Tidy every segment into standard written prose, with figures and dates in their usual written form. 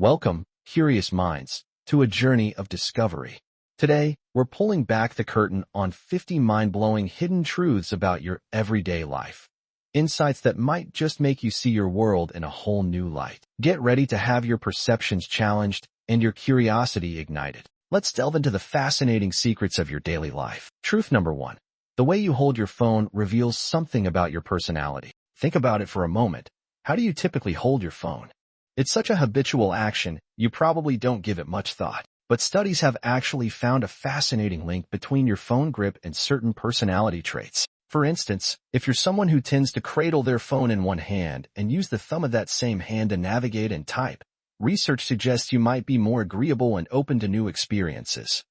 Welcome, curious minds, to a journey of discovery. Today, we're pulling back the curtain on 50 mind-blowing hidden truths about your everyday life. Insights that might just make you see your world in a whole new light. Get ready to have your perceptions challenged and your curiosity ignited. Let's delve into the fascinating secrets of your daily life. Truth number 1. The way you hold your phone reveals something about your personality. Think about it for a moment. How do you typically hold your phone? It's such a habitual action, you probably don't give it much thought. But studies have actually found a fascinating link between your phone grip and certain personality traits. For instance, if you're someone who tends to cradle their phone in one hand and use the thumb of that same hand to navigate and type, research suggests you might be more agreeable and open to new experiences.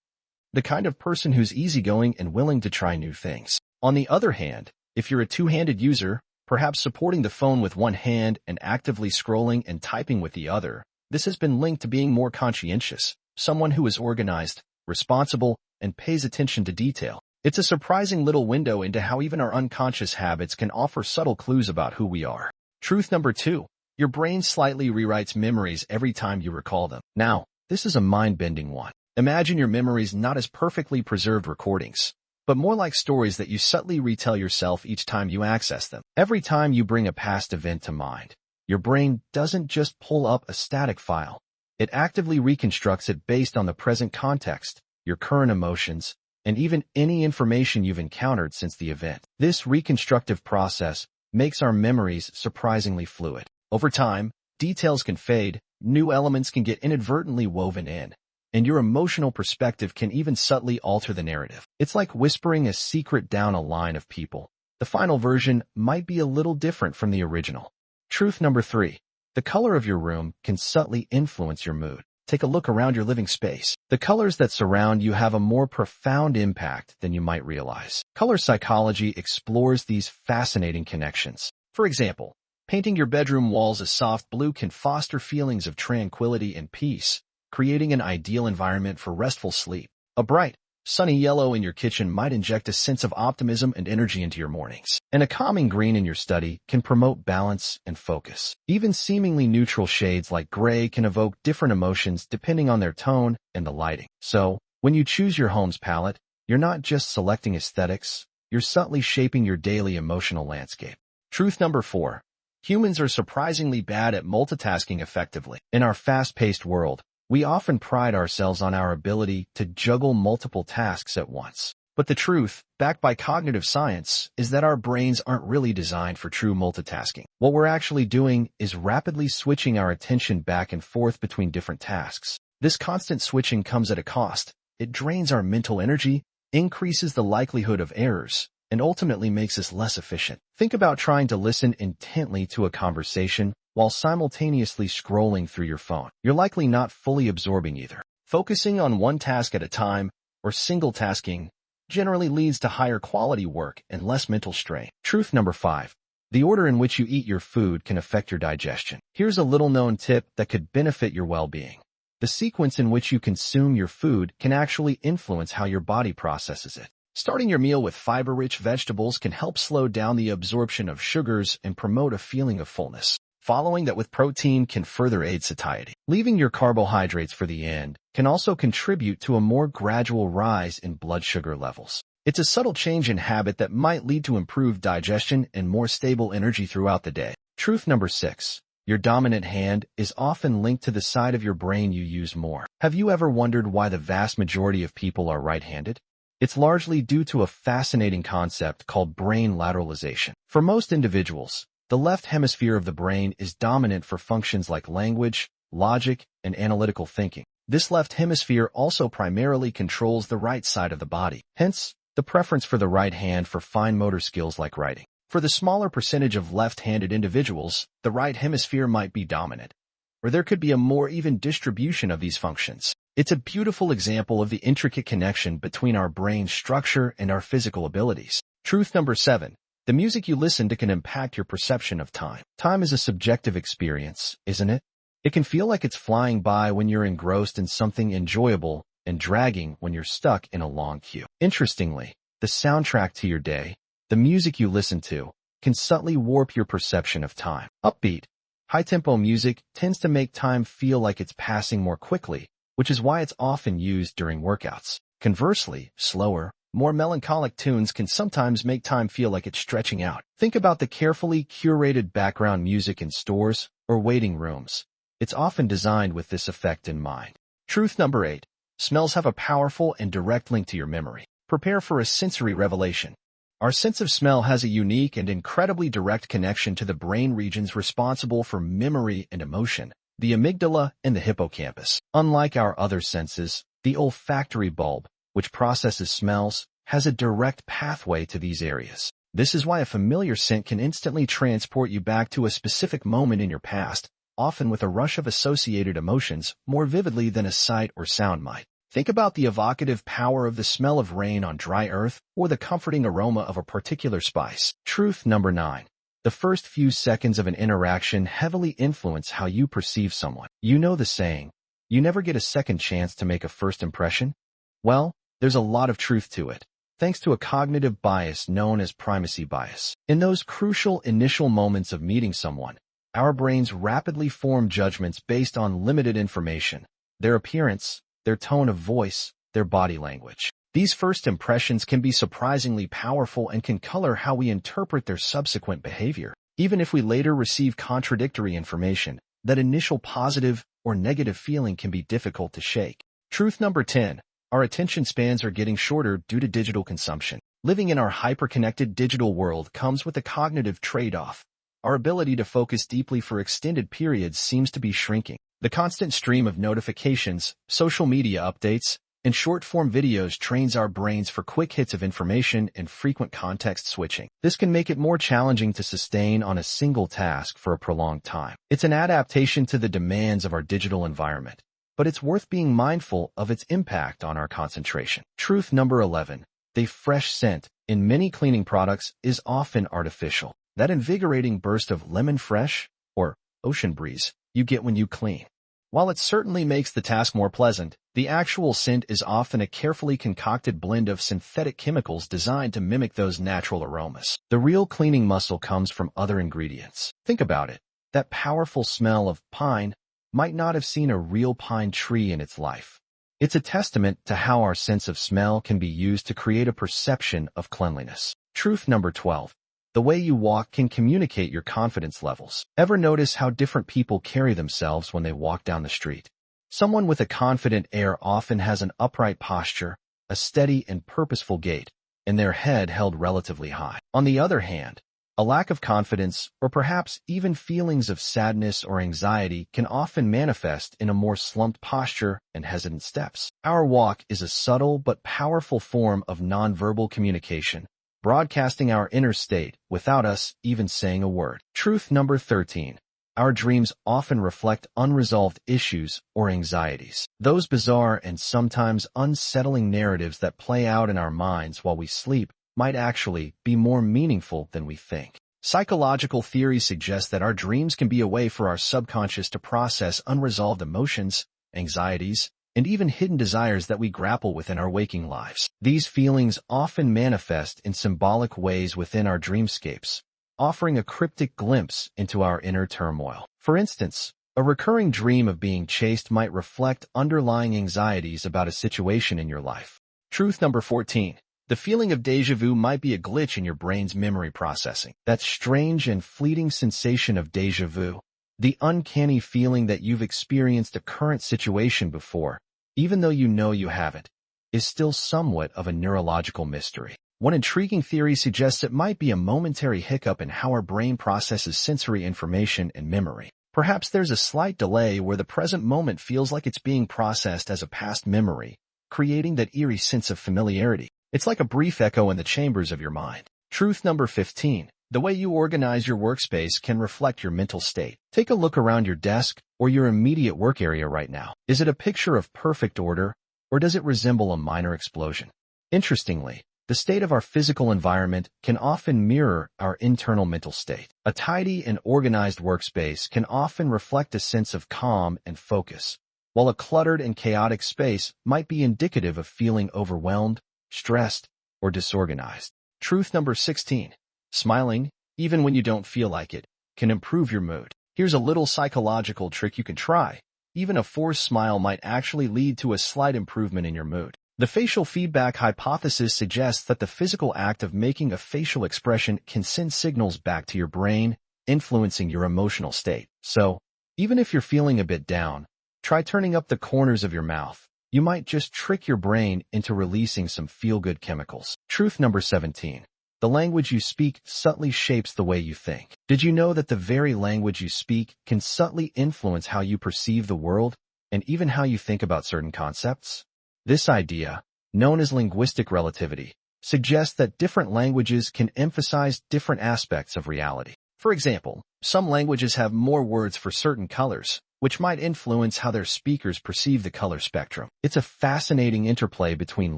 The kind of person who's easygoing and willing to try new things. On the other hand, if you're a two-handed user, perhaps supporting the phone with one hand and actively scrolling and typing with the other, this has been linked to being more conscientious, someone who is organized, responsible, and pays attention to detail. It's a surprising little window into how even our unconscious habits can offer subtle clues about who we are. Truth number 2. Your brain slightly rewrites memories every time you recall them. Now, this is a mind-bending one. Imagine your memories not as perfectly preserved recordings, but more like stories that you subtly retell yourself each time you access them. Every time you bring a past event to mind, your brain doesn't just pull up a static file. It actively reconstructs it based on the present context, your current emotions, and even any information you've encountered since the event. This reconstructive process makes our memories surprisingly fluid. Over time, details can fade, new elements can get inadvertently woven in, and your emotional perspective can even subtly alter the narrative. It's like whispering a secret down a line of people. The final version might be a little different from the original. Truth number 3. The color of your room can subtly influence your mood. Take a look around your living space. The colors that surround you have a more profound impact than you might realize. Color psychology explores these fascinating connections. For example, painting your bedroom walls a soft blue can foster feelings of tranquility and peace, creating an ideal environment for restful sleep. A bright, sunny yellow in your kitchen might inject a sense of optimism and energy into your mornings. And a calming green in your study can promote balance and focus. Even seemingly neutral shades like gray can evoke different emotions depending on their tone and the lighting. So, when you choose your home's palette, you're not just selecting aesthetics, you're subtly shaping your daily emotional landscape. Truth number 4. Humans are surprisingly bad at multitasking effectively. In our fast-paced world, we often pride ourselves on our ability to juggle multiple tasks at once. But the truth, backed by cognitive science, is that our brains aren't really designed for true multitasking. What we're actually doing is rapidly switching our attention back and forth between different tasks. This constant switching comes at a cost. It drains our mental energy, increases the likelihood of errors, and ultimately makes us less efficient. Think about trying to listen intently to a conversation while simultaneously scrolling through your phone. You're likely not fully absorbing either. Focusing on one task at a time, or single tasking, generally leads to higher quality work and less mental strain. Truth number 5. The order in which you eat your food can affect your digestion. Here's a little-known tip that could benefit your well-being. The sequence in which you consume your food can actually influence how your body processes it. Starting your meal with fiber-rich vegetables can help slow down the absorption of sugars and promote a feeling of fullness. Following that with protein can further aid satiety. Leaving your carbohydrates for the end can also contribute to a more gradual rise in blood sugar levels. It's a subtle change in habit that might lead to improved digestion and more stable energy throughout the day. Truth number 6. Your dominant hand is often linked to the side of your brain you use more. Have you ever wondered why the vast majority of people are right-handed? It's largely due to a fascinating concept called brain lateralization. For most individuals, the left hemisphere of the brain is dominant for functions like language, logic, and analytical thinking. This left hemisphere also primarily controls the right side of the body, hence, the preference for the right hand for fine motor skills like writing. For the smaller percentage of left-handed individuals, the right hemisphere might be dominant, or there could be a more even distribution of these functions. It's a beautiful example of the intricate connection between our brain structure and our physical abilities. Truth number 7. The music you listen to can impact your perception of time. Time is a subjective experience, isn't it? It can feel like it's flying by when you're engrossed in something enjoyable and dragging when you're stuck in a long queue. Interestingly, the soundtrack to your day, the music you listen to, can subtly warp your perception of time. Upbeat, High-tempo music tends to make time feel like it's passing more quickly, which is why it's often used during workouts. Conversely, slower, more melancholic tunes can sometimes make time feel like it's stretching out. Think about the carefully curated background music in stores or waiting rooms. It's often designed with this effect in mind. Truth number 8. Smells have a powerful and direct link to your memory. Prepare for a sensory revelation. Our sense of smell has a unique and incredibly direct connection to the brain regions responsible for memory and emotion, the amygdala and the hippocampus. Unlike our other senses, the olfactory bulb, which processes smells, has a direct pathway to these areas. This is why a familiar scent can instantly transport you back to a specific moment in your past, often with a rush of associated emotions more vividly than a sight or sound might. Think about the evocative power of the smell of rain on dry earth or the comforting aroma of a particular spice. Truth number 9. The first few seconds of an interaction heavily influence how you perceive someone. You know the saying, you never get a second chance to make a first impression? Well, there's a lot of truth to it, thanks to a cognitive bias known as primacy bias. In those crucial initial moments of meeting someone, our brains rapidly form judgments based on limited information, their appearance, their tone of voice, their body language. These first impressions can be surprisingly powerful and can color how we interpret their subsequent behavior. Even if we later receive contradictory information, that initial positive or negative feeling can be difficult to shake. Truth number 10. Our attention spans are getting shorter due to digital consumption. Living in our hyper-connected digital world comes with a cognitive trade-off. Our ability to focus deeply for extended periods seems to be shrinking. The constant stream of notifications, social media updates, and short-form videos trains our brains for quick hits of information and frequent context switching. This can make it more challenging to sustain on a single task for a prolonged time. It's an adaptation to the demands of our digital environment, but it's worth being mindful of its impact on our concentration. Truth number 11. The fresh scent in many cleaning products is often artificial. That invigorating burst of lemon fresh, or ocean breeze, you get when you clean. While it certainly makes the task more pleasant, the actual scent is often a carefully concocted blend of synthetic chemicals designed to mimic those natural aromas. The real cleaning muscle comes from other ingredients. Think about it. That powerful smell of pine might not have seen a real pine tree in its life. It's a testament to how our sense of smell can be used to create a perception of cleanliness. Truth number 12. The way you walk can communicate your confidence levels. Ever notice how different people carry themselves when they walk down the street? Someone with a confident air often has an upright posture, a steady and purposeful gait, and their head held relatively high. On the other hand, a lack of confidence, or perhaps even feelings of sadness or anxiety, can often manifest in a more slumped posture and hesitant steps. Our walk is a subtle but powerful form of nonverbal communication, broadcasting our inner state without us even saying a word. Truth number 13. Our dreams often reflect unresolved issues or anxieties. Those bizarre and sometimes unsettling narratives that play out in our minds while we sleep might actually be more meaningful than we think. Psychological theories suggest that our dreams can be a way for our subconscious to process unresolved emotions, anxieties, and even hidden desires that we grapple with in our waking lives. These feelings often manifest in symbolic ways within our dreamscapes, offering a cryptic glimpse into our inner turmoil. For instance, a recurring dream of being chased might reflect underlying anxieties about a situation in your life. Truth number 14. The feeling of déjà vu might be a glitch in your brain's memory processing. That strange and fleeting sensation of déjà vu, the uncanny feeling that you've experienced a current situation before, even though you know you haven't, is still somewhat of a neurological mystery. One intriguing theory suggests it might be a momentary hiccup in how our brain processes sensory information and memory. Perhaps there's a slight delay where the present moment feels like it's being processed as a past memory, creating that eerie sense of familiarity. It's like a brief echo in the chambers of your mind. Truth number 15. The way you organize your workspace can reflect your mental state. Take a look around your desk or your immediate work area right now. Is it a picture of perfect order, or does it resemble a minor explosion? Interestingly, the state of our physical environment can often mirror our internal mental state. A tidy and organized workspace can often reflect a sense of calm and focus, while a cluttered and chaotic space might be indicative of feeling overwhelmed, stressed, or disorganized. Truth number 16. Smiling, even when you don't feel like it, can improve your mood. Here's a little psychological trick you can try. Even a forced smile might actually lead to a slight improvement in your mood. The facial feedback hypothesis suggests that the physical act of making a facial expression can send signals back to your brain, influencing your emotional state. So, even if you're feeling a bit down, try turning up the corners of your mouth. You might just trick your brain into releasing some feel-good chemicals. Truth number 17. The language you speak subtly shapes the way you think. Did you know that the very language you speak can subtly influence how you perceive the world and even how you think about certain concepts? This idea, known as linguistic relativity, suggests that different languages can emphasize different aspects of reality. For example, some languages have more words for certain colors, which might influence how their speakers perceive the color spectrum. It's a fascinating interplay between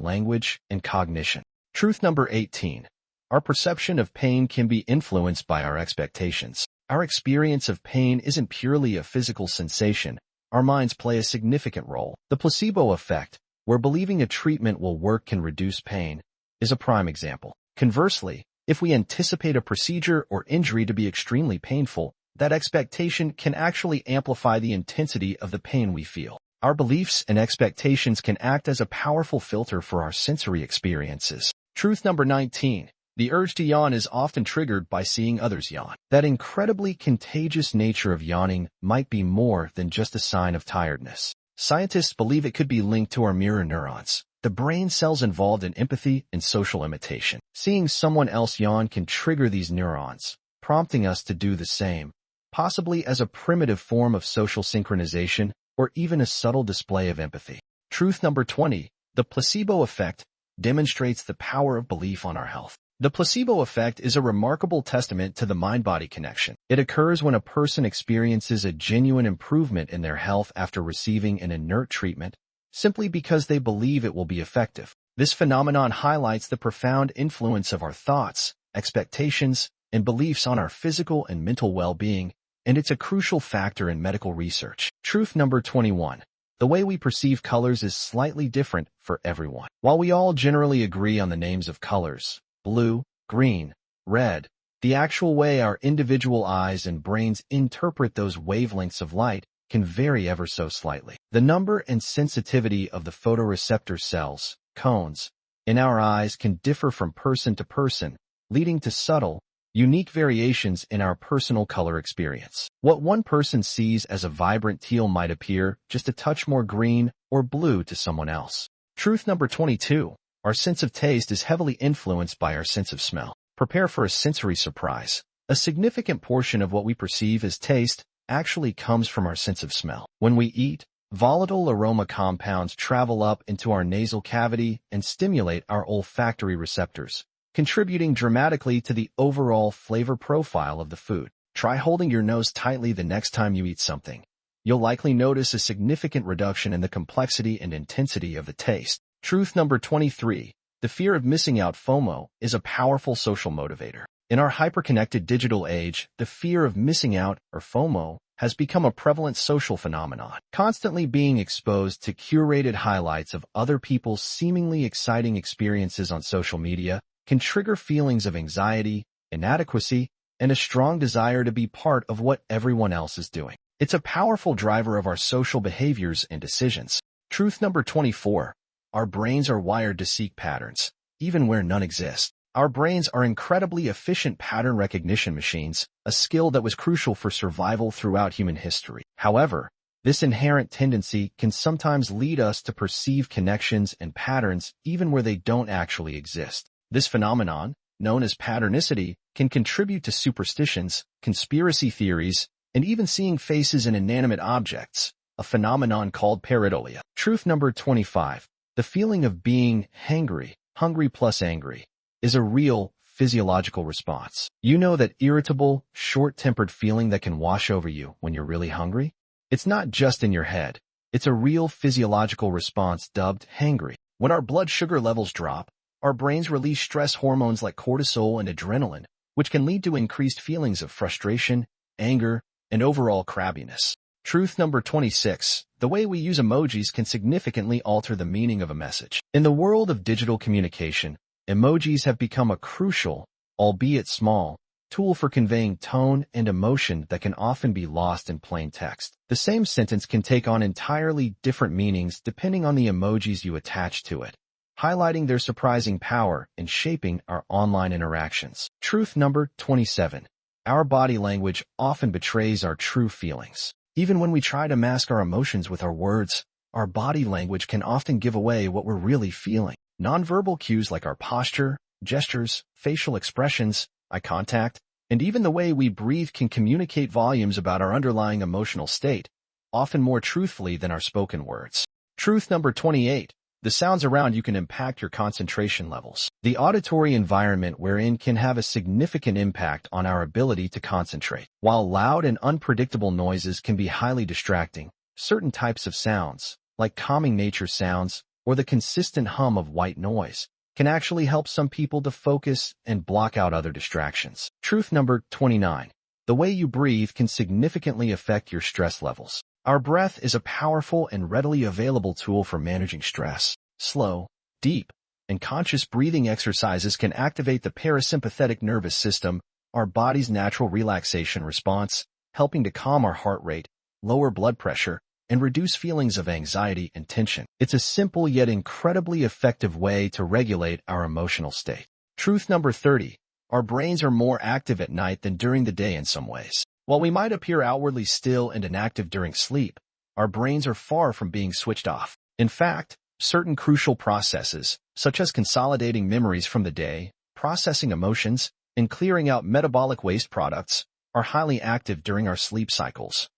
language and cognition. Truth number 18. Our perception of pain can be influenced by our expectations. Our experience of pain isn't purely a physical sensation. Our minds play a significant role. The placebo effect, where believing a treatment will work can reduce pain, is a prime example. Conversely, if we anticipate a procedure or injury to be extremely painful, that expectation can actually amplify the intensity of the pain we feel. Our beliefs and expectations can act as a powerful filter for our sensory experiences. Truth number 19. The urge to yawn is often triggered by seeing others yawn. That incredibly contagious nature of yawning might be more than just a sign of tiredness. Scientists believe it could be linked to our mirror neurons, the brain cells involved in empathy and social imitation. Seeing someone else yawn can trigger these neurons, prompting us to do the same, possibly as a primitive form of social synchronization or even a subtle display of empathy. Truth number 20. The placebo effect demonstrates the power of belief on our health. The placebo effect is a remarkable testament to the mind-body connection. It occurs when a person experiences a genuine improvement in their health after receiving an inert treatment, simply because they believe it will be effective. This phenomenon highlights the profound influence of our thoughts, expectations, and beliefs on our physical and mental well-being, and it's a crucial factor in medical research. Truth number 21. The way we perceive colors is slightly different for everyone. While we all generally agree on the names of colors, blue, green, red, the actual way our individual eyes and brains interpret those wavelengths of light can vary ever so slightly. The number and sensitivity of the photoreceptor cells, cones, in our eyes can differ from person to person, leading to subtle, unique variations in our personal color experience. What one person sees as a vibrant teal might appear just a touch more green or blue to someone else. Truth number 22. Our sense of taste is heavily influenced by our sense of smell. Prepare for a sensory surprise. A significant portion of what we perceive as taste actually comes from our sense of smell. When we eat, volatile aroma compounds travel up into our nasal cavity and stimulate our olfactory receptors, contributing dramatically to the overall flavor profile of the food. Try holding your nose tightly the next time you eat something. You'll likely notice a significant reduction in the complexity and intensity of the taste. Truth number 23. The fear of missing out, FOMO, is a powerful social motivator. In our hyperconnected digital age, the fear of missing out, or FOMO, has become a prevalent social phenomenon. Constantly being exposed to curated highlights of other people's seemingly exciting experiences on social media can trigger feelings of anxiety, inadequacy, and a strong desire to be part of what everyone else is doing. It's a powerful driver of our social behaviors and decisions. Truth number 24. Our brains are wired to seek patterns, even where none exist. Our brains are incredibly efficient pattern recognition machines, a skill that was crucial for survival throughout human history. However, this inherent tendency can sometimes lead us to perceive connections and patterns even where they don't actually exist. This phenomenon, known as patternicity, can contribute to superstitions, conspiracy theories, and even seeing faces in inanimate objects, a phenomenon called pareidolia. Truth number 25. The feeling of being hangry, hungry plus angry, is a real physiological response. You know that irritable, short-tempered feeling that can wash over you when you're really hungry? It's not just in your head. It's a real physiological response dubbed hangry. When our blood sugar levels drop, our brains release stress hormones like cortisol and adrenaline, which can lead to increased feelings of frustration, anger, and overall crabbiness. Truth number 26. The way we use emojis can significantly alter the meaning of a message. In the world of digital communication, emojis have become a crucial, albeit small, tool for conveying tone and emotion that can often be lost in plain text. The same sentence can take on entirely different meanings depending on the emojis you attach to it, highlighting their surprising power in shaping our online interactions. Truth number 27. Our body language often betrays our true feelings. Even when we try to mask our emotions with our words, our body language can often give away what we're really feeling. Nonverbal cues like our posture, gestures, facial expressions, eye contact, and even the way we breathe can communicate volumes about our underlying emotional state, often more truthfully than our spoken words. Truth number 28. The sounds around you can impact your concentration levels. The auditory environment we're in can have a significant impact on our ability to concentrate. While loud and unpredictable noises can be highly distracting, certain types of sounds, like calming nature sounds or the consistent hum of white noise, can actually help some people to focus and block out other distractions. Truth number 29. The way you breathe can significantly affect your stress levels. Our breath is a powerful and readily available tool for managing stress. Slow, deep, and conscious breathing exercises can activate the parasympathetic nervous system, our body's natural relaxation response, helping to calm our heart rate, lower blood pressure, and reduce feelings of anxiety and tension. It's a simple yet incredibly effective way to regulate our emotional state. Truth number 30. Our brains are more active at night than during the day in some ways. While we might appear outwardly still and inactive during sleep, our brains are far from being switched off. In fact, certain crucial processes, such as consolidating memories from the day, processing emotions, and clearing out metabolic waste products, are highly active during our sleep cycles,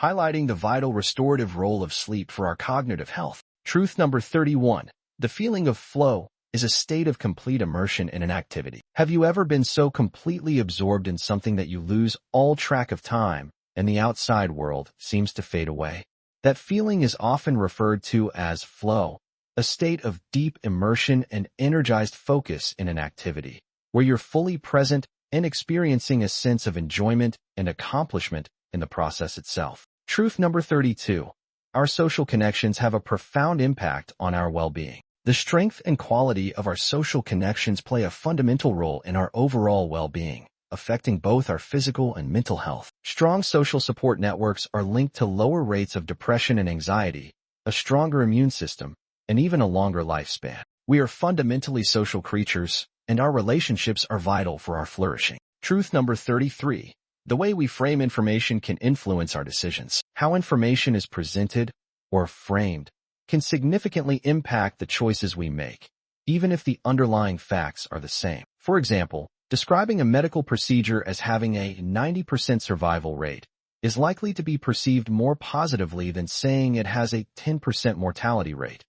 highlighting the vital restorative role of sleep for our cognitive health. Truth number 31. The feeling of flow is a state of complete immersion in an activity. Have you ever been so completely absorbed in something that you lose all track of time and the outside world seems to fade away? That feeling is often referred to as flow, a state of deep immersion and energized focus in an activity, where you're fully present and experiencing a sense of enjoyment and accomplishment in the process itself. Truth number 32. Our social connections have a profound impact on our well-being. The strength and quality of our social connections play a fundamental role in our overall well-being, affecting both our physical and mental health. Strong social support networks are linked to lower rates of depression and anxiety, a stronger immune system, and even a longer lifespan. We are fundamentally social creatures, and our relationships are vital for our flourishing. Truth number 33. The way we frame information can influence our decisions. How information is presented or framed can significantly impact the choices we make, even if the underlying facts are the same. For example, describing a medical procedure as having a 90% survival rate is likely to be perceived more positively than saying it has a 10% mortality rate,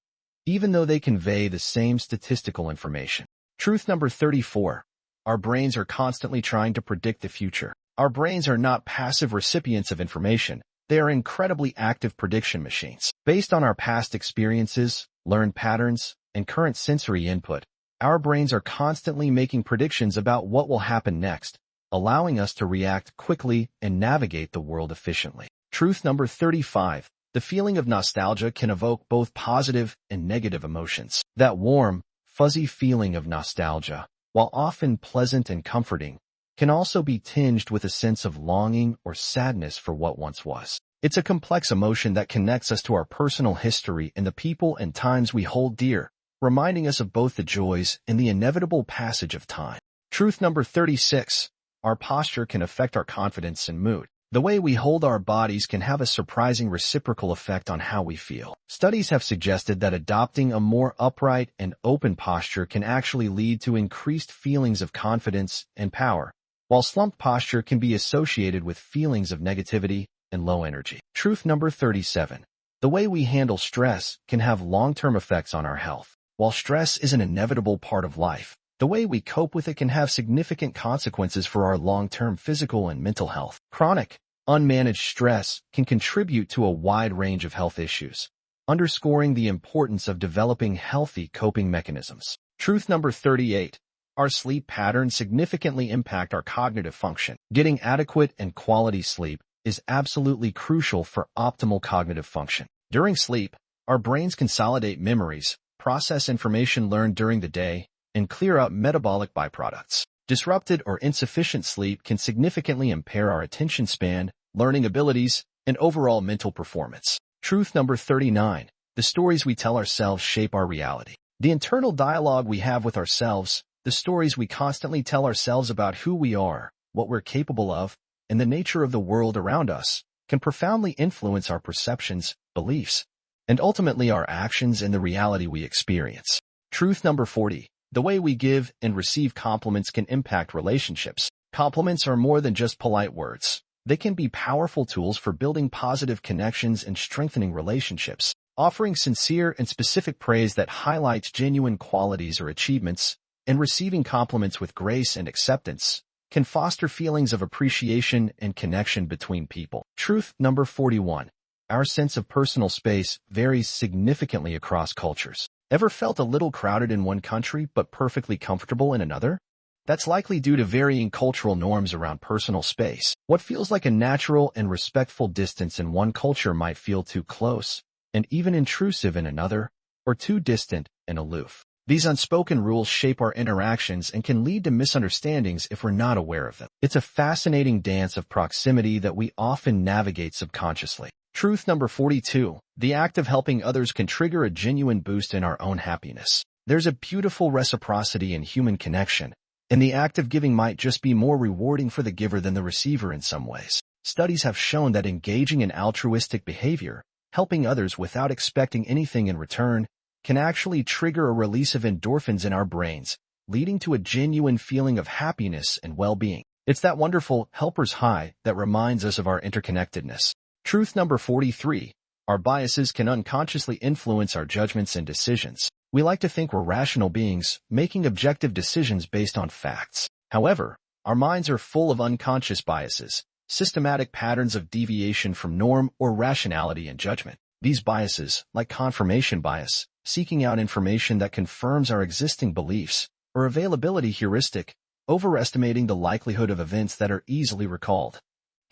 even though they convey the same statistical information. Truth number 34. Our brains are constantly trying to predict the future. Our brains are not passive recipients of information. They are incredibly active prediction machines. Based on our past experiences, learned patterns, and current sensory input, our brains are constantly making predictions about what will happen next, allowing us to react quickly and navigate the world efficiently. Truth number 35. The feeling of nostalgia can evoke both positive and negative emotions. That warm, fuzzy feeling of nostalgia, while often pleasant and comforting, can also be tinged with a sense of longing or sadness for what once was. It's a complex emotion that connects us to our personal history and the people and times we hold dear, reminding us of both the joys and the inevitable passage of time. Truth number 36. Our posture can affect our confidence and mood. The way we hold our bodies can have a surprising reciprocal effect on how we feel. Studies have suggested that adopting a more upright and open posture can actually lead to increased feelings of confidence and power, while slumped posture can be associated with feelings of negativity and low energy. Truth number 37. The way we handle stress can have long-term effects on our health. While stress is an inevitable part of life, the way we cope with it can have significant consequences for our long-term physical and mental health. Chronic, unmanaged stress can contribute to a wide range of health issues, underscoring the importance of developing healthy coping mechanisms. Truth number 38. Our sleep patterns significantly impact our cognitive function. Getting adequate and quality sleep is absolutely crucial for optimal cognitive function. During sleep, our brains consolidate memories, process information learned during the day, and clear out metabolic byproducts. Disrupted or insufficient sleep can significantly impair our attention span, learning abilities, and overall mental performance. Truth number 39. The stories we tell ourselves shape our reality. The internal dialogue we have with ourselves, the stories we constantly tell ourselves about who we are, what we're capable of, and the nature of the world around us, can profoundly influence our perceptions, beliefs, and ultimately our actions and the reality we experience. Truth number 40. The way we give and receive compliments can impact relationships. Compliments are more than just polite words. They can be powerful tools for building positive connections and strengthening relationships. Offering sincere and specific praise that highlights genuine qualities or achievements, and receiving compliments with grace and acceptance, can foster feelings of appreciation and connection between people. Truth number 41. Our sense of personal space varies significantly across cultures. Ever felt a little crowded in one country but perfectly comfortable in another? That's likely due to varying cultural norms around personal space. What feels like a natural and respectful distance in one culture might feel too close, and even intrusive in another, or too distant and aloof. These unspoken rules shape our interactions and can lead to misunderstandings if we're not aware of them. It's a fascinating dance of proximity that we often navigate subconsciously. Truth number 42. The act of helping others can trigger a genuine boost in our own happiness. There's a beautiful reciprocity in human connection, and the act of giving might just be more rewarding for the giver than the receiver in some ways. Studies have shown that engaging in altruistic behavior, helping others without expecting anything in return, can actually trigger a release of endorphins in our brains, leading to a genuine feeling of happiness and well-being. It's that wonderful helper's high that reminds us of our interconnectedness. Truth number 43. Our biases can unconsciously influence our judgments and decisions. We like to think we're rational beings, making objective decisions based on facts. However, our minds are full of unconscious biases, systematic patterns of deviation from norm or rationality in judgment. These biases, like confirmation bias, seeking out information that confirms our existing beliefs, or availability heuristic, overestimating the likelihood of events that are easily recalled,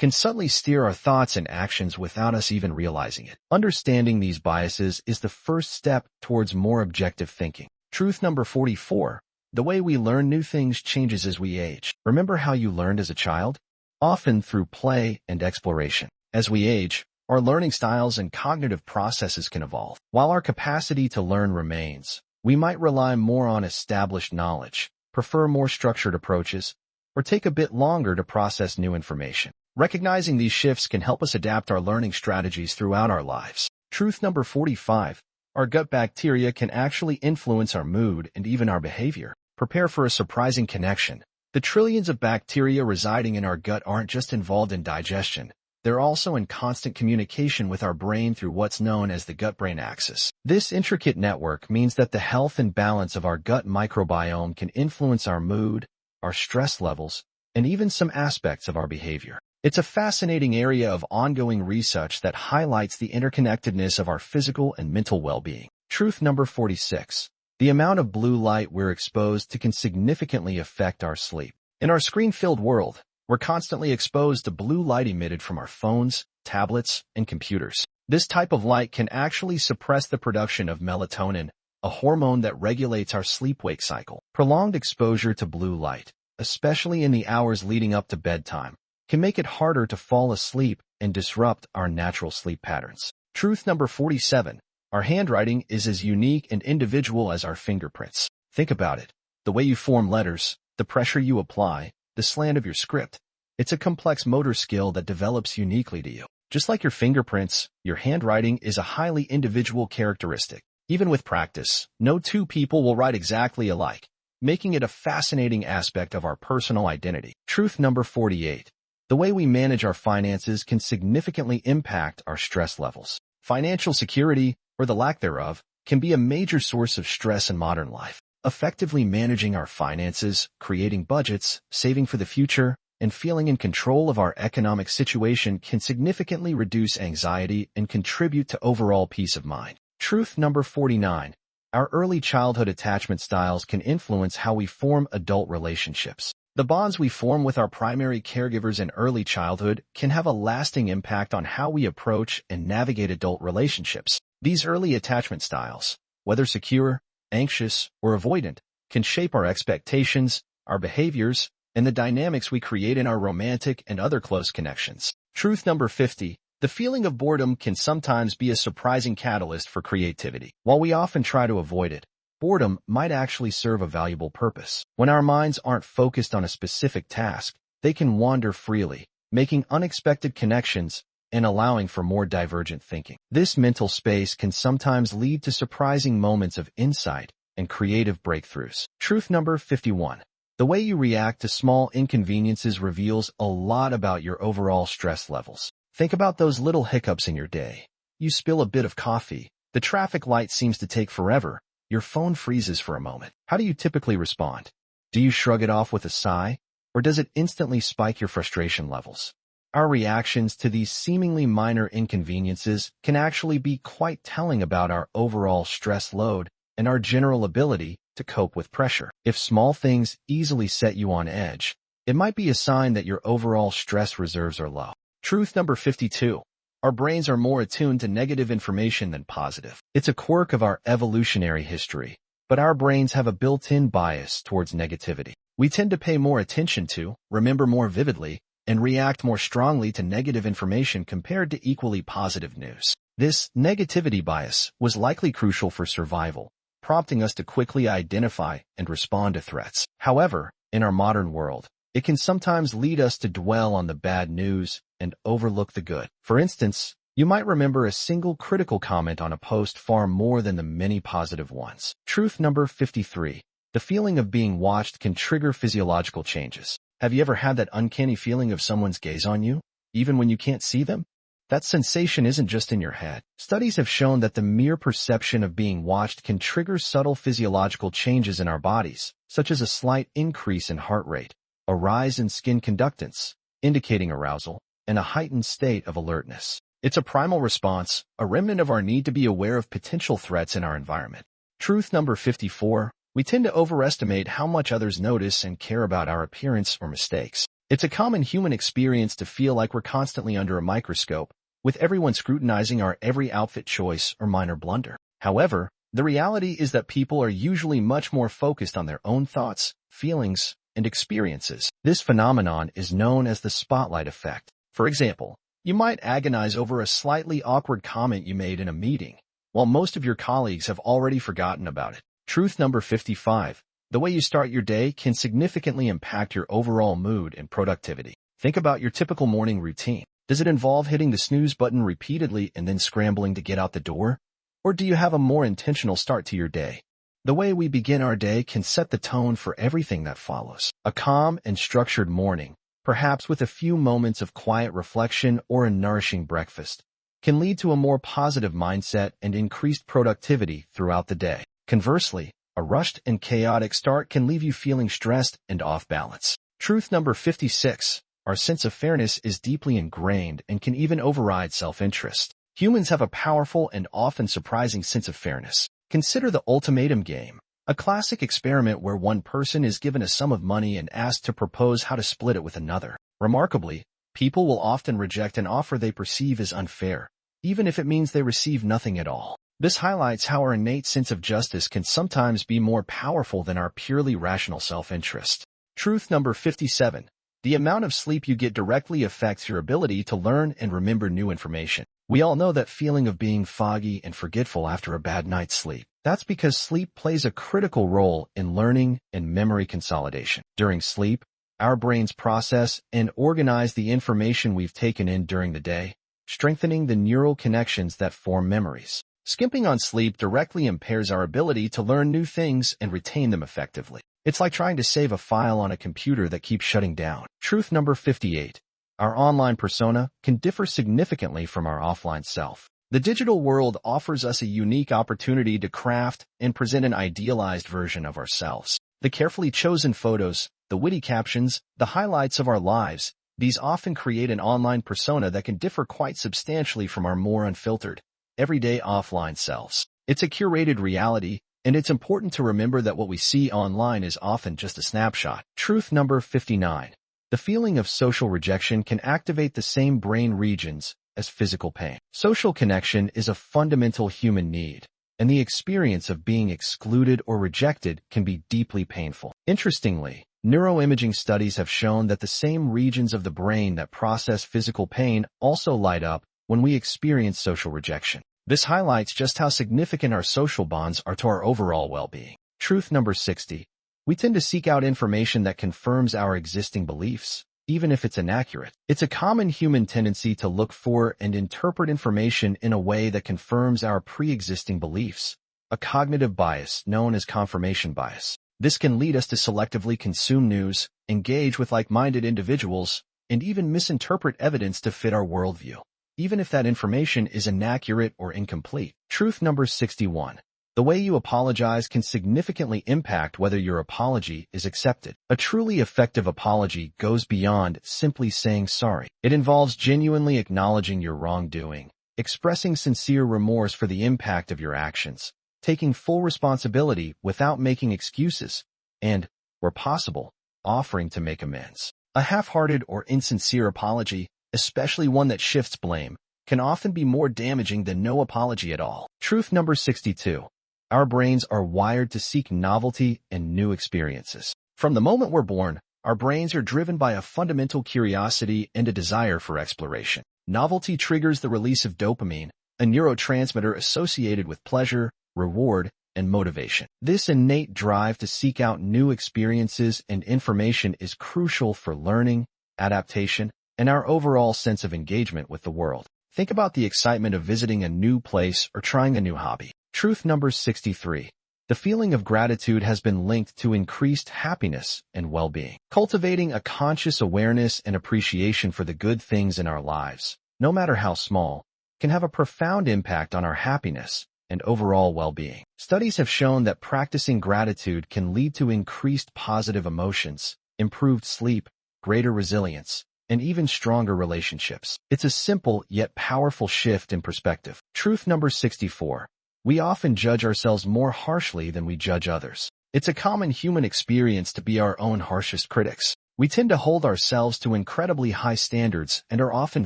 can subtly steer our thoughts and actions without us even realizing it. Understanding these biases is the first step towards more objective thinking. Truth number 44. The way we learn new things changes as we age. Remember how you learned as a child? Often through play and exploration. As we age, our learning styles and cognitive processes can evolve. While our capacity to learn remains, we might rely more on established knowledge, prefer more structured approaches, or take a bit longer to process new information. Recognizing these shifts can help us adapt our learning strategies throughout our lives. Truth number 45. Our gut bacteria can actually influence our mood and even our behavior. Prepare for a surprising connection. The trillions of bacteria residing in our gut aren't just involved in digestion. They're also in constant communication with our brain through what's known as the gut-brain axis. This intricate network means that the health and balance of our gut microbiome can influence our mood, our stress levels, and even some aspects of our behavior. It's a fascinating area of ongoing research that highlights the interconnectedness of our physical and mental well-being. Truth number 46. The amount of blue light we're exposed to can significantly affect our sleep. In our screen-filled world, we're constantly exposed to blue light emitted from our phones, tablets, and computers. This type of light can actually suppress the production of melatonin, a hormone that regulates our sleep-wake cycle. Prolonged exposure to blue light, especially in the hours leading up to bedtime, can make it harder to fall asleep and disrupt our natural sleep patterns. Truth number 47. Our handwriting is as unique and individual as our fingerprints. Think about it. The way you form letters, the pressure you apply, the slant of your script. It's a complex motor skill that develops uniquely to you. Just like your fingerprints, your handwriting is a highly individual characteristic. Even with practice, no two people will write exactly alike, making it a fascinating aspect of our personal identity. Truth number 48. The way we manage our finances can significantly impact our stress levels. Financial security, or the lack thereof, can be a major source of stress in modern life. Effectively managing our finances, creating budgets, saving for the future, and feeling in control of our economic situation can significantly reduce anxiety and contribute to overall peace of mind. Truth number 49. Our early childhood attachment styles can influence how we form adult relationships. The bonds we form with our primary caregivers in early childhood can have a lasting impact on how we approach and navigate adult relationships. These early attachment styles, whether secure, anxious, or avoidant, can shape our expectations, our behaviors, and the dynamics we create in our romantic and other close connections. Truth number 50. The feeling of boredom can sometimes be a surprising catalyst for creativity. While we often try to avoid it, boredom might actually serve a valuable purpose. When our minds aren't focused on a specific task, they can wander freely, making unexpected connections and allowing for more divergent thinking. This mental space can sometimes lead to surprising moments of insight and creative breakthroughs. Truth number 51. The way you react to small inconveniences reveals a lot about your overall stress levels. Think about those little hiccups in your day. You spill a bit of coffee, the traffic light seems to take forever, your phone freezes for a moment. How do you typically respond? Do you shrug it off with a sigh, or does it instantly spike your frustration levels? Our reactions to these seemingly minor inconveniences can actually be quite telling about our overall stress load and our general ability to cope with pressure. If small things easily set you on edge, it might be a sign that your overall stress reserves are low. Truth number 52. Our brains are more attuned to negative information than positive. It's a quirk of our evolutionary history, but our brains have a built-in bias towards negativity. We tend to pay more attention to, remember more vividly, and react more strongly to negative information compared to equally positive news. This negativity bias was likely crucial for survival, prompting us to quickly identify and respond to threats. However, in our modern world, it can sometimes lead us to dwell on the bad news and overlook the good. For instance, you might remember a single critical comment on a post far more than the many positive ones. Truth number 53. The feeling of being watched can trigger physiological changes. Have you ever had that uncanny feeling of someone's gaze on you, even when you can't see them? That sensation isn't just in your head. Studies have shown that the mere perception of being watched can trigger subtle physiological changes in our bodies, such as a slight increase in heart rate, a rise in skin conductance, indicating arousal, and a heightened state of alertness. It's a primal response, a remnant of our need to be aware of potential threats in our environment. Truth number 54. We tend to overestimate how much others notice and care about our appearance or mistakes. It's a common human experience to feel like we're constantly under a microscope, with everyone scrutinizing our every outfit choice or minor blunder. However, the reality is that people are usually much more focused on their own thoughts, feelings, and experiences. This phenomenon is known as the spotlight effect. For example, you might agonize over a slightly awkward comment you made in a meeting, while most of your colleagues have already forgotten about it. Truth number 55. The way you start your day can significantly impact your overall mood and productivity. Think about your typical morning routine. Does it involve hitting the snooze button repeatedly and then scrambling to get out the door? Or do you have a more intentional start to your day? The way we begin our day can set the tone for everything that follows. A calm and structured morning, perhaps with a few moments of quiet reflection or a nourishing breakfast, can lead to a more positive mindset and increased productivity throughout the day. Conversely, a rushed and chaotic start can leave you feeling stressed and off balance. Truth number 56. Our sense of fairness is deeply ingrained and can even override self-interest. Humans have a powerful and often surprising sense of fairness. Consider the ultimatum game, a classic experiment where one person is given a sum of money and asked to propose how to split it with another. Remarkably, people will often reject an offer they perceive as unfair, even if it means they receive nothing at all. This highlights how our innate sense of justice can sometimes be more powerful than our purely rational self-interest. Truth number 57. The amount of sleep you get directly affects your ability to learn and remember new information. We all know that feeling of being foggy and forgetful after a bad night's sleep. That's because sleep plays a critical role in learning and memory consolidation. During sleep, our brains process and organize the information we've taken in during the day, strengthening the neural connections that form memories. Skimping on sleep directly impairs our ability to learn new things and retain them effectively. It's like trying to save a file on a computer that keeps shutting down. Truth number 58. Our online persona can differ significantly from our offline self. The digital world offers us a unique opportunity to craft and present an idealized version of ourselves. The carefully chosen photos, the witty captions, the highlights of our lives, these often create an online persona that can differ quite substantially from our more unfiltered, everyday offline selves. It's a curated reality, and it's important to remember that what we see online is often just a snapshot. Truth number 59. The feeling of social rejection can activate the same brain regions as physical pain. Social connection is a fundamental human need, and the experience of being excluded or rejected can be deeply painful. Interestingly, Neuroimaging studies have shown that the same regions of the brain that process physical pain also light up when we experience social rejection. This highlights just how significant our social bonds are to our overall well-being. Truth number 60. We tend to seek out information that confirms our existing beliefs, even if it's inaccurate. It's a common human tendency to look for and interpret information in a way that confirms our pre-existing beliefs, a cognitive bias known as confirmation bias. This can lead us to selectively consume news, engage with like-minded individuals, and even misinterpret evidence to fit our worldview, even if that information is inaccurate or incomplete. Truth number 61. The way you apologize can significantly impact whether your apology is accepted. A truly effective apology goes beyond simply saying sorry. It involves genuinely acknowledging your wrongdoing, expressing sincere remorse for the impact of your actions, taking full responsibility without making excuses, and, where possible, offering to make amends. A half-hearted or insincere apology, especially one that shifts blame, can often be more damaging than no apology at all. Truth number 62. Our brains are wired to seek novelty and new experiences. From the moment we're born, our brains are driven by a fundamental curiosity and a desire for exploration. Novelty triggers the release of dopamine, a neurotransmitter associated with pleasure, reward, and motivation. This innate drive to seek out new experiences and information is crucial for learning, adaptation, and our overall sense of engagement with the world. Think about the excitement of visiting a new place or trying a new hobby. Truth number 63. The feeling of gratitude has been linked to increased happiness and well-being. Cultivating a conscious awareness and appreciation for the good things in our lives, no matter how small, can have a profound impact on our happiness and overall well-being. Studies have shown that practicing gratitude can lead to increased positive emotions, improved sleep, greater resilience, and even stronger relationships. It's a simple yet powerful shift in perspective. Truth number 64. We often judge ourselves more harshly than we judge others. It's a common human experience to be our own harshest critics. We tend to hold ourselves to incredibly high standards and are often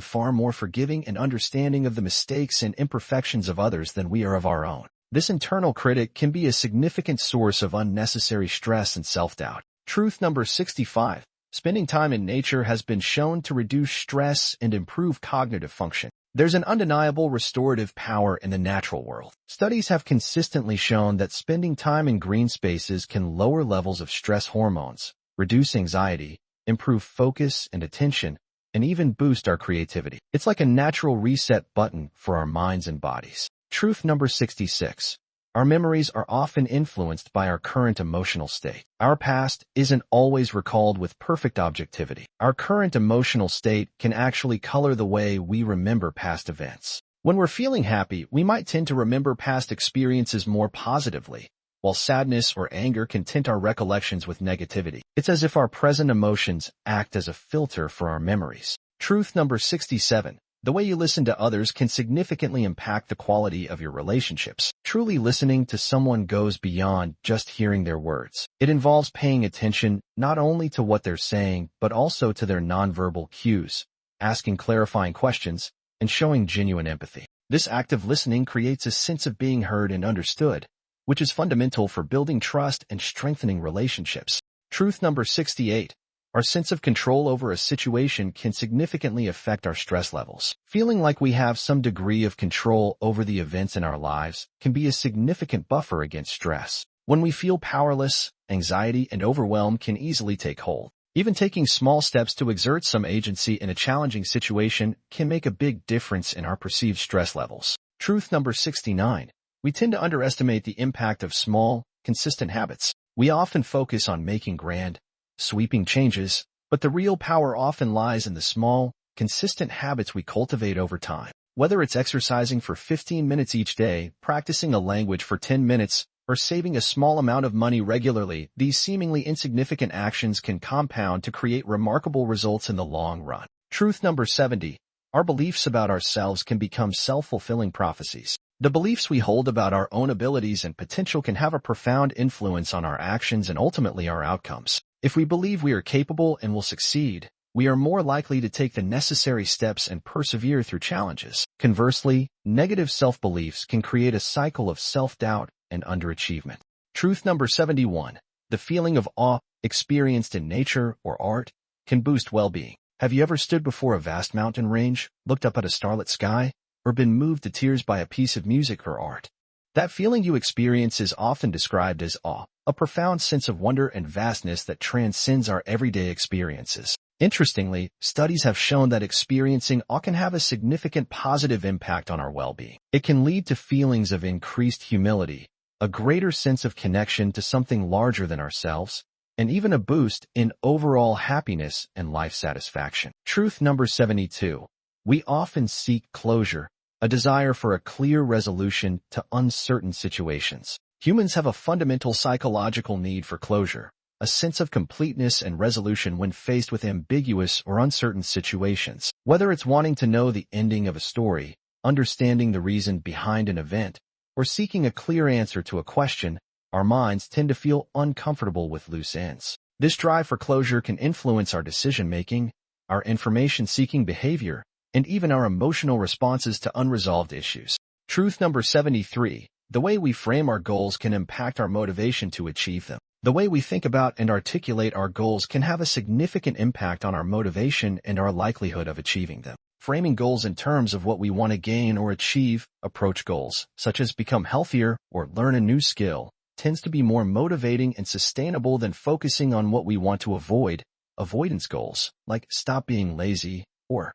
far more forgiving and understanding of the mistakes and imperfections of others than we are of our own. This internal critic can be a significant source of unnecessary stress and self-doubt. Truth number 65. Spending time in nature has been shown to reduce stress and improve cognitive function. There's an undeniable restorative power in the natural world. Studies have consistently shown that spending time in green spaces can lower levels of stress hormones, reduce anxiety, improve focus and attention, and even boost our creativity. It's like a natural reset button for our minds and bodies. Truth number 66. Our memories are often influenced by our current emotional state. Our past isn't always recalled with perfect objectivity. Our current emotional state can actually color the way we remember past events. When we're feeling happy, we might tend to remember past experiences more positively, while sadness or anger can tint our recollections with negativity. It's as if our present emotions act as a filter for our memories. Truth number 67. The way you listen to others can significantly impact the quality of your relationships. Truly listening to someone goes beyond just hearing their words. It involves paying attention not only to what they're saying, but also to their nonverbal cues, asking clarifying questions, and showing genuine empathy. This active listening creates a sense of being heard and understood, which is fundamental for building trust and strengthening relationships. Truth number 68. Our sense of control over a situation can significantly affect our stress levels. Feeling like we have some degree of control over the events in our lives can be a significant buffer against stress. When we feel powerless, anxiety and overwhelm can easily take hold. Even taking small steps to exert some agency in a challenging situation can make a big difference in our perceived stress levels. Truth number 69. We tend to underestimate the impact of small, consistent habits. We often focus on making grand, sweeping changes, but the real power often lies in the small, consistent habits we cultivate over time. Whether it's exercising for 15 minutes each day, practicing a language for 10 minutes, or saving a small amount of money regularly, these seemingly insignificant actions can compound to create remarkable results in the long run. Truth number 70. Our beliefs about ourselves can become self-fulfilling prophecies. The beliefs we hold about our own abilities and potential can have a profound influence on our actions and ultimately our outcomes. If we believe we are capable and will succeed, we are more likely to take the necessary steps and persevere through challenges. Conversely, negative self-beliefs can create a cycle of self-doubt and underachievement. Truth number 71. The feeling of awe experienced in nature or art, can boost well-being. Have you ever stood before a vast mountain range, looked up at a starlit sky, or been moved to tears by a piece of music or art? That feeling you experience is often described as awe, a profound sense of wonder and vastness that transcends our everyday experiences. Interestingly, studies have shown that experiencing awe can have a significant positive impact on our well-being. It can lead to feelings of increased humility, a greater sense of connection to something larger than ourselves, and even a boost in overall happiness and life satisfaction. Truth number 72. We often seek closure, a desire for a clear resolution to uncertain situations. Humans have a fundamental psychological need for closure, a sense of completeness and resolution when faced with ambiguous or uncertain situations. Whether it's wanting to know the ending of a story, understanding the reason behind an event, or seeking a clear answer to a question, our minds tend to feel uncomfortable with loose ends. This drive for closure can influence our decision-making, our information-seeking behavior, and even our emotional responses to unresolved issues. Truth number 73. The way we frame our goals can impact our motivation to achieve them. The way we think about and articulate our goals can have a significant impact on our motivation and our likelihood of achieving them. Framing goals in terms of what we want to gain or achieve, approach goals, such as become healthier or learn a new skill, tends to be more motivating and sustainable than focusing on what we want to avoid, avoidance goals, like stop being lazy or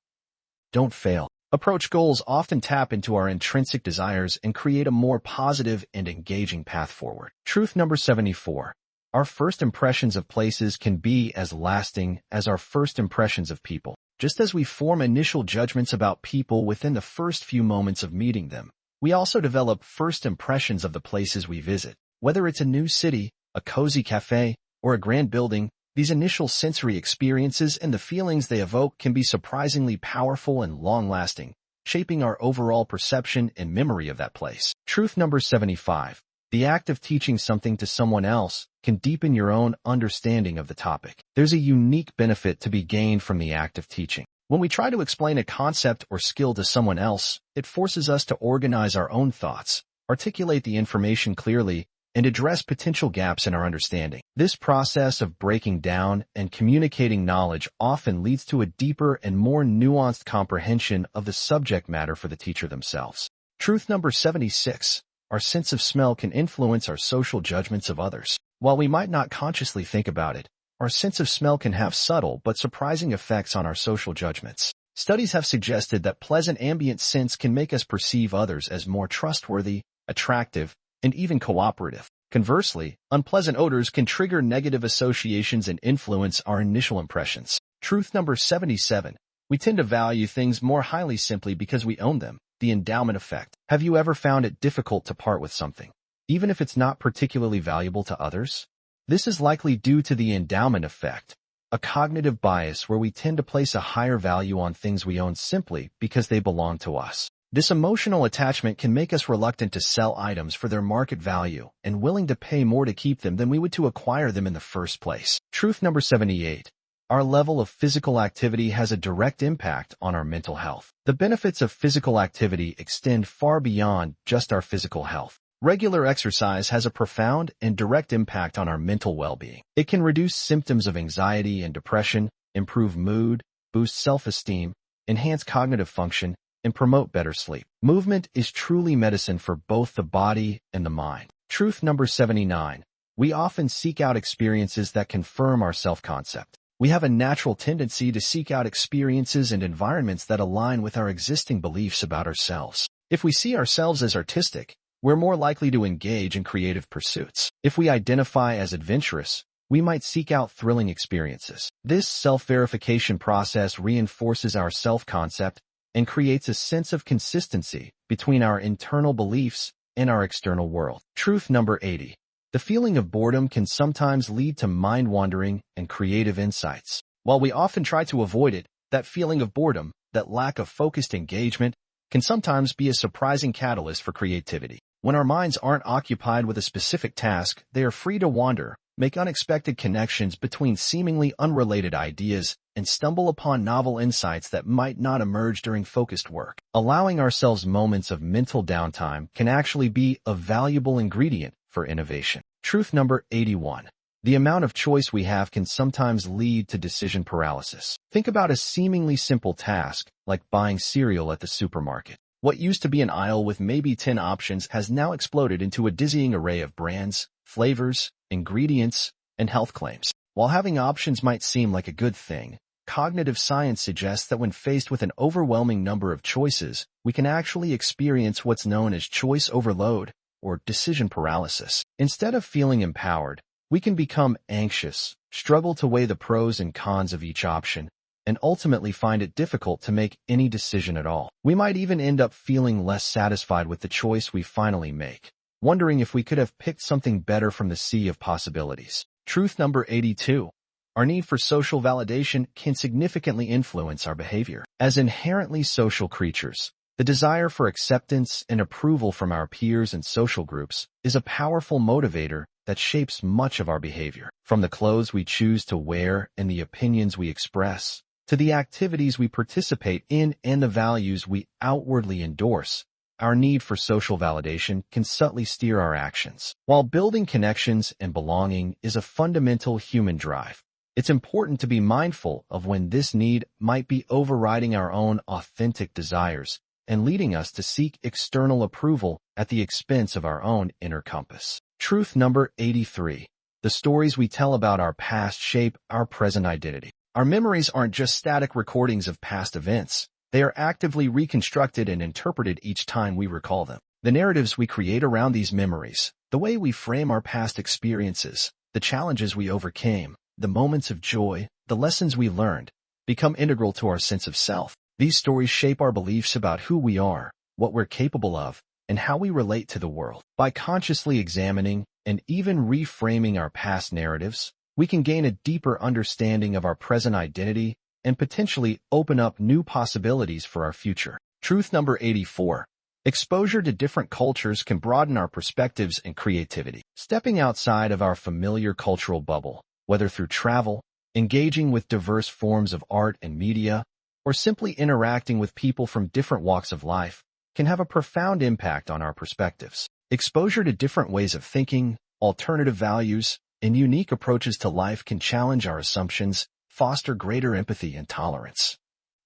don't fail. Approach goals often tap into our intrinsic desires and create a more positive and engaging path forward. Truth number 74. Our first impressions of places can be as lasting as our first impressions of people. Just as we form initial judgments about people within the first few moments of meeting them, we also develop first impressions of the places we visit. Whether it's a new city, a cozy cafe, or a grand building, these initial sensory experiences and the feelings they evoke can be surprisingly powerful and long-lasting, shaping our overall perception and memory of that place. Truth number 75. The act of teaching something to someone else can deepen your own understanding of the topic. There's a unique benefit to be gained from the act of teaching. When we try to explain a concept or skill to someone else, it forces us to organize our own thoughts, articulate the information clearly, and address potential gaps in our understanding. This process of breaking down and communicating knowledge often leads to a deeper and more nuanced comprehension of the subject matter for the teacher themselves. Truth number 76. Our sense of smell can influence our social judgments of others. While we might not consciously think about it, our sense of smell can have subtle but surprising effects on our social judgments. Studies have suggested that pleasant ambient scents can make us perceive others as more trustworthy, attractive, and even cooperative. Conversely, unpleasant odors can trigger negative associations and influence our initial impressions. Truth number 77. We tend to value things more highly simply because we own them. The endowment effect. Have you ever found it difficult to part with something, even if it's not particularly valuable to others? This is likely due to the endowment effect, a cognitive bias where we tend to place a higher value on things we own simply because they belong to us. This emotional attachment can make us reluctant to sell items for their market value and willing to pay more to keep them than we would to acquire them in the first place. Truth number 78. Our level of physical activity has a direct impact on our mental health. The benefits of physical activity extend far beyond just our physical health. Regular exercise has a profound and direct impact on our mental well-being. It can reduce symptoms of anxiety and depression, improve mood, boost self-esteem, enhance cognitive function, and promote better sleep. Movement is truly medicine for both the body and the mind. Truth number 79. We often seek out experiences that confirm our self-concept. We have a natural tendency to seek out experiences and environments that align with our existing beliefs about ourselves. If we see ourselves as artistic, we're more likely to engage in creative pursuits. If we identify as adventurous, we might seek out thrilling experiences. This self-verification process reinforces our self-concept and creates a sense of consistency between our internal beliefs and our external world. Truth number 80. The feeling of boredom can sometimes lead to mind-wandering and creative insights. While we often try to avoid it, that feeling of boredom, that lack of focused engagement, can sometimes be a surprising catalyst for creativity. When our minds aren't occupied with a specific task, they are free to wander, make unexpected connections between seemingly unrelated ideas, and stumble upon novel insights that might not emerge during focused work. Allowing ourselves moments of mental downtime can actually be a valuable ingredient for innovation. Truth number 81. The amount of choice we have can sometimes lead to decision paralysis. Think about a seemingly simple task, like buying cereal at the supermarket. What used to be an aisle with maybe 10 options has now exploded into a dizzying array of brands, flavors, ingredients, and health claims. While having options might seem like a good thing, cognitive science suggests that when faced with an overwhelming number of choices, we can actually experience what's known as choice overload or decision paralysis. Instead of feeling empowered, we can become anxious, struggle to weigh the pros and cons of each option, and ultimately find it difficult to make any decision at all. We might even end up feeling less satisfied with the choice we finally make, wondering if we could have picked something better from the sea of possibilities. Truth number 82. Our need for social validation can significantly influence our behavior. As inherently social creatures, the desire for acceptance and approval from our peers and social groups is a powerful motivator that shapes much of our behavior. From the clothes we choose to wear and the opinions we express, to the activities we participate in and the values we outwardly endorse, our need for social validation can subtly steer our actions. While building connections and belonging is a fundamental human drive, it's important to be mindful of when this need might be overriding our own authentic desires and leading us to seek external approval at the expense of our own inner compass. Truth number 83. The stories we tell about our past shape our present identity. Our memories aren't just static recordings of past events. They are actively reconstructed and interpreted each time we recall them. The narratives we create around these memories, the way we frame our past experiences, the challenges we overcame, the moments of joy, the lessons we learned, become integral to our sense of self. These stories shape our beliefs about who we are, what we're capable of, and how we relate to the world. By consciously examining and even reframing our past narratives, we can gain a deeper understanding of our present identity and potentially open up new possibilities for our future. Truth number 84. Exposure to different cultures can broaden our perspectives and creativity. Stepping outside of our familiar cultural bubble, whether through travel, engaging with diverse forms of art and media, or simply interacting with people from different walks of life, can have a profound impact on our perspectives. Exposure to different ways of thinking, alternative values, and unique approaches to life can challenge our assumptions, foster greater empathy and tolerance,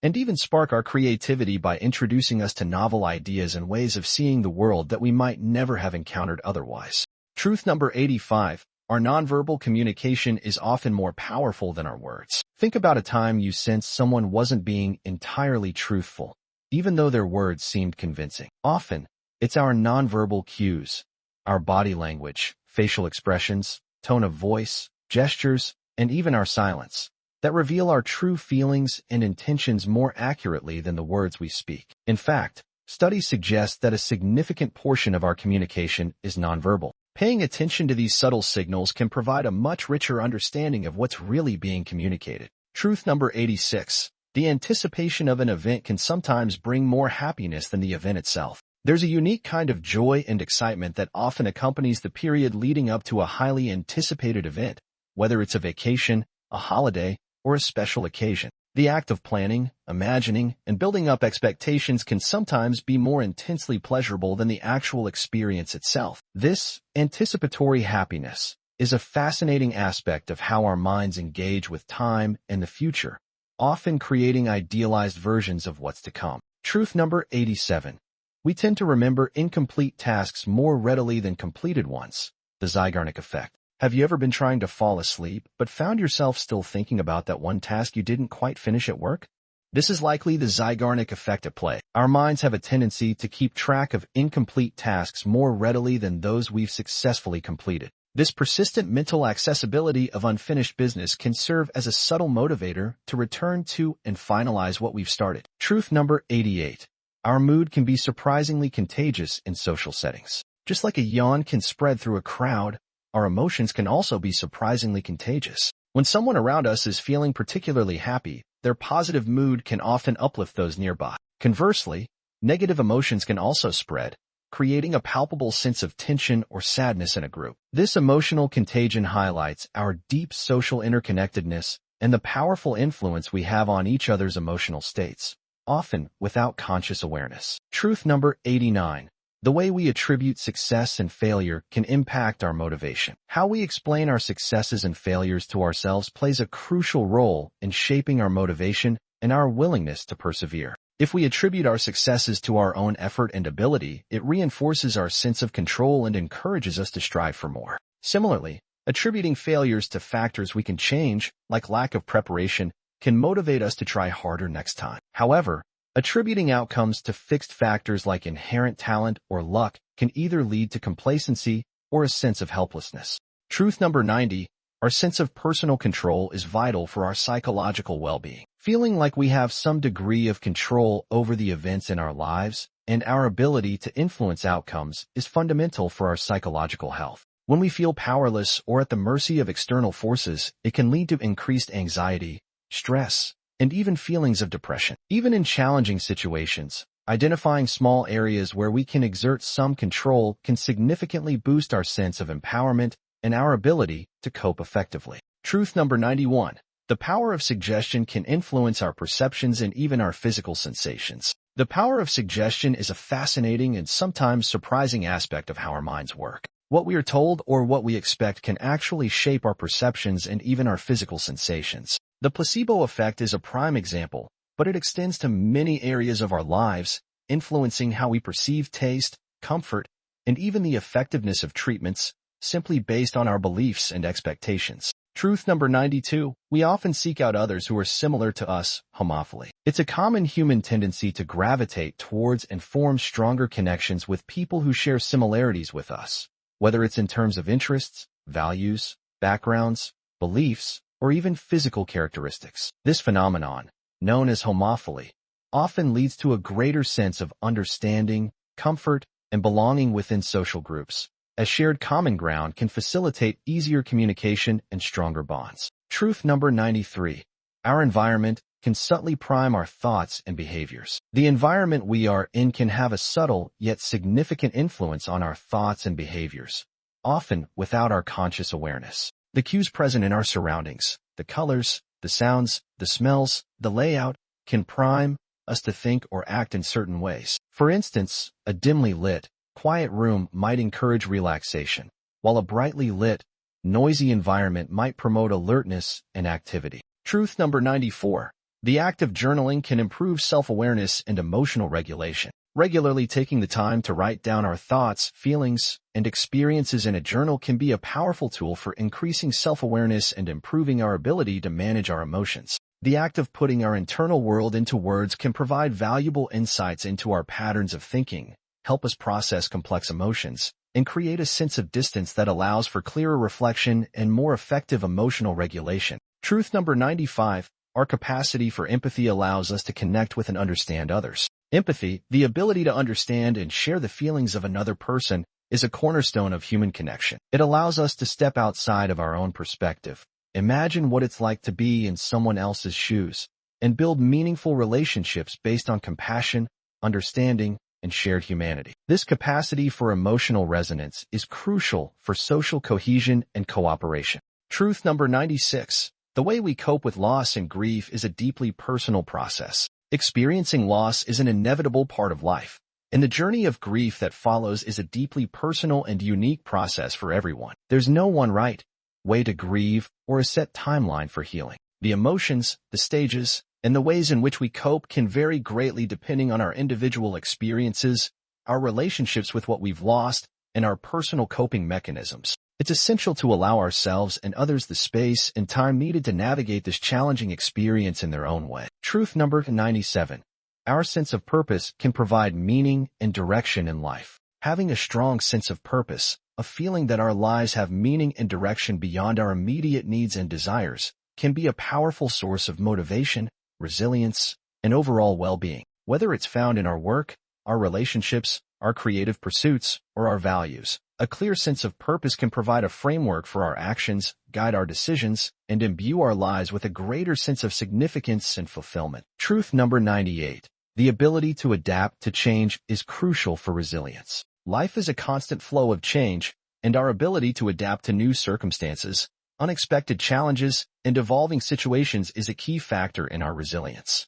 and even spark our creativity by introducing us to novel ideas and ways of seeing the world that we might never have encountered otherwise. Truth number 85. Our nonverbal communication is often more powerful than our words. Think about a time you sensed someone wasn't being entirely truthful, even though their words seemed convincing. Often, it's our nonverbal cues, our body language, facial expressions, tone of voice, gestures, and even our silence that reveal our true feelings and intentions more accurately than the words we speak. In fact, studies suggest that a significant portion of our communication is nonverbal. Paying attention to these subtle signals can provide a much richer understanding of what's really being communicated. Truth number 86. The anticipation of an event can sometimes bring more happiness than the event itself. There's a unique kind of joy and excitement that often accompanies the period leading up to a highly anticipated event, whether it's a vacation, a holiday, or a special occasion. The act of planning, imagining, and building up expectations can sometimes be more intensely pleasurable than the actual experience itself. This anticipatory happiness is a fascinating aspect of how our minds engage with time and the future, often creating idealized versions of what's to come. Truth number 87. We tend to remember incomplete tasks more readily than completed ones. The Zeigarnik effect. Have you ever been trying to fall asleep, but found yourself still thinking about that one task you didn't quite finish at work? This is likely the Zeigarnik effect at play. Our minds have a tendency to keep track of incomplete tasks more readily than those we've successfully completed. This persistent mental accessibility of unfinished business can serve as a subtle motivator to return to and finalize what we've started. Truth number 88. Our mood can be surprisingly contagious in social settings. Just like a yawn can spread through a crowd, our emotions can also be surprisingly contagious. When someone around us is feeling particularly happy, their positive mood can often uplift those nearby. Conversely, negative emotions can also spread, creating a palpable sense of tension or sadness in a group. This emotional contagion highlights our deep social interconnectedness and the powerful influence we have on each other's emotional states, often without conscious awareness. Truth number 89. The way we attribute success and failure can impact our motivation. How we explain our successes and failures to ourselves plays a crucial role in shaping our motivation and our willingness to persevere. If we attribute our successes to our own effort and ability, it reinforces our sense of control and encourages us to strive for more. Similarly, attributing failures to factors we can change, like lack of preparation, can motivate us to try harder next time. However, attributing outcomes to fixed factors like inherent talent or luck can either lead to complacency or a sense of helplessness. Truth number 90, our sense of personal control is vital for our psychological well-being. Feeling like we have some degree of control over the events in our lives and our ability to influence outcomes is fundamental for our psychological health. When we feel powerless or at the mercy of external forces, it can lead to increased anxiety, stress, and even feelings of depression. Even in challenging situations, identifying small areas where we can exert some control can significantly boost our sense of empowerment and our ability to cope effectively. Truth number 91. The power of suggestion can influence our perceptions and even our physical sensations. The power of suggestion is a fascinating and sometimes surprising aspect of how our minds work. What we are told or what we expect can actually shape our perceptions and even our physical sensations. The placebo effect is a prime example, but it extends to many areas of our lives, influencing how we perceive taste, comfort, and even the effectiveness of treatments, simply based on our beliefs and expectations. Truth number 92. We often seek out others who are similar to us, homophily. It's a common human tendency to gravitate towards and form stronger connections with people who share similarities with us, whether it's in terms of interests, values, backgrounds, beliefs, or even physical characteristics. This phenomenon, known as homophily, often leads to a greater sense of understanding, comfort, and belonging within social groups, as shared common ground can facilitate easier communication and stronger bonds. Truth number 93. Our environment can subtly prime our thoughts and behaviors. The environment we are in can have a subtle yet significant influence on our thoughts and behaviors, often without our conscious awareness. The cues present in our surroundings, the colors, the sounds, the smells, the layout, can prime us to think or act in certain ways. For instance, a dimly lit, quiet room might encourage relaxation, while a brightly lit, noisy environment might promote alertness and activity. Truth number 94. The act of journaling can improve self-awareness and emotional regulation. Regularly taking the time to write down our thoughts, feelings, and experiences in a journal can be a powerful tool for increasing self-awareness and improving our ability to manage our emotions. The act of putting our internal world into words can provide valuable insights into our patterns of thinking, help us process complex emotions, and create a sense of distance that allows for clearer reflection and more effective emotional regulation. Truth number 95. Our capacity for empathy allows us to connect with and understand others. Empathy, the ability to understand and share the feelings of another person, is a cornerstone of human connection. It allows us to step outside of our own perspective, imagine what it's like to be in someone else's shoes, and build meaningful relationships based on compassion, understanding, and shared humanity. This capacity for emotional resonance is crucial for social cohesion and cooperation. Truth number 96. The way we cope with loss and grief is a deeply personal process. Experiencing loss is an inevitable part of life, and the journey of grief that follows is a deeply personal and unique process for everyone. There's no one right way to grieve or a set timeline for healing. The emotions, the stages, and the ways in which we cope can vary greatly depending on our individual experiences, our relationships with what we've lost, and our personal coping mechanisms. It's essential to allow ourselves and others the space and time needed to navigate this challenging experience in their own way. Truth number 97. Our sense of purpose can provide meaning and direction in life. Having a strong sense of purpose, a feeling that our lives have meaning and direction beyond our immediate needs and desires, can be a powerful source of motivation, resilience, and overall well-being. Whether it's found in our work, our relationships, our creative pursuits, or our values, a clear sense of purpose can provide a framework for our actions, guide our decisions, and imbue our lives with a greater sense of significance and fulfillment. Truth number 98. The ability to adapt to change is crucial for resilience. Life is a constant flow of change, and our ability to adapt to new circumstances, unexpected challenges, and evolving situations is a key factor in our resilience.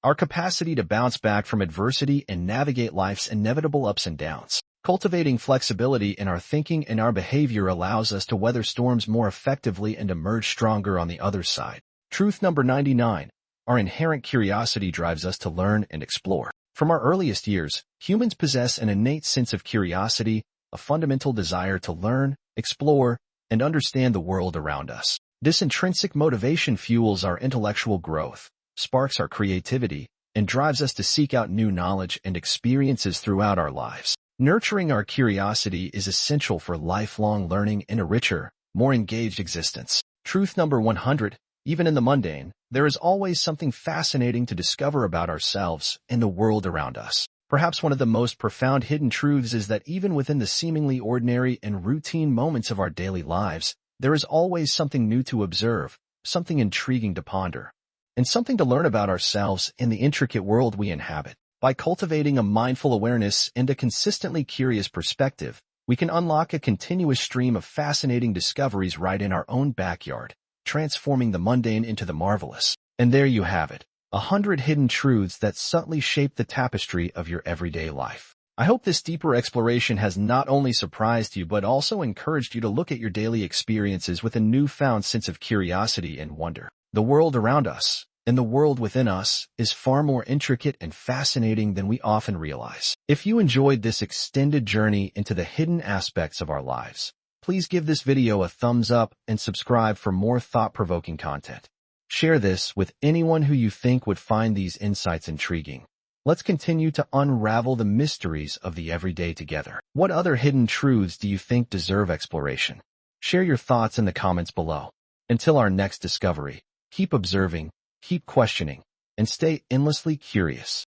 Our capacity to bounce back from adversity and navigate life's inevitable ups and downs. Cultivating flexibility in our thinking and our behavior allows us to weather storms more effectively and emerge stronger on the other side. Truth number 99. Our inherent curiosity drives us to learn and explore. From our earliest years, humans possess an innate sense of curiosity, a fundamental desire to learn, explore, and understand the world around us. This intrinsic motivation fuels our intellectual growth, sparks our creativity, and drives us to seek out new knowledge and experiences throughout our lives. Nurturing our curiosity is essential for lifelong learning and a richer, more engaged existence. Truth number 100. Even in the mundane, there is always something fascinating to discover about ourselves and the world around us. Perhaps one of the most profound hidden truths is that even within the seemingly ordinary and routine moments of our daily lives, there is always something new to observe, something intriguing to ponder, and something to learn about ourselves and the intricate world we inhabit. By cultivating a mindful awareness and a consistently curious perspective, we can unlock a continuous stream of fascinating discoveries right in our own backyard, transforming the mundane into the marvelous. And there you have it, 100 hidden truths that subtly shape the tapestry of your everyday life. I hope this deeper exploration has not only surprised you but also encouraged you to look at your daily experiences with a newfound sense of curiosity and wonder. The world around us, and the world within us, is far more intricate and fascinating than we often realize. If you enjoyed this extended journey into the hidden aspects of our lives, please give this video a thumbs up and subscribe for more thought-provoking content. Share this with anyone who you think would find these insights intriguing. Let's continue to unravel the mysteries of the everyday together. What other hidden truths do you think deserve exploration? Share your thoughts in the comments below. Until our next discovery, keep observing, keep questioning, and stay endlessly curious.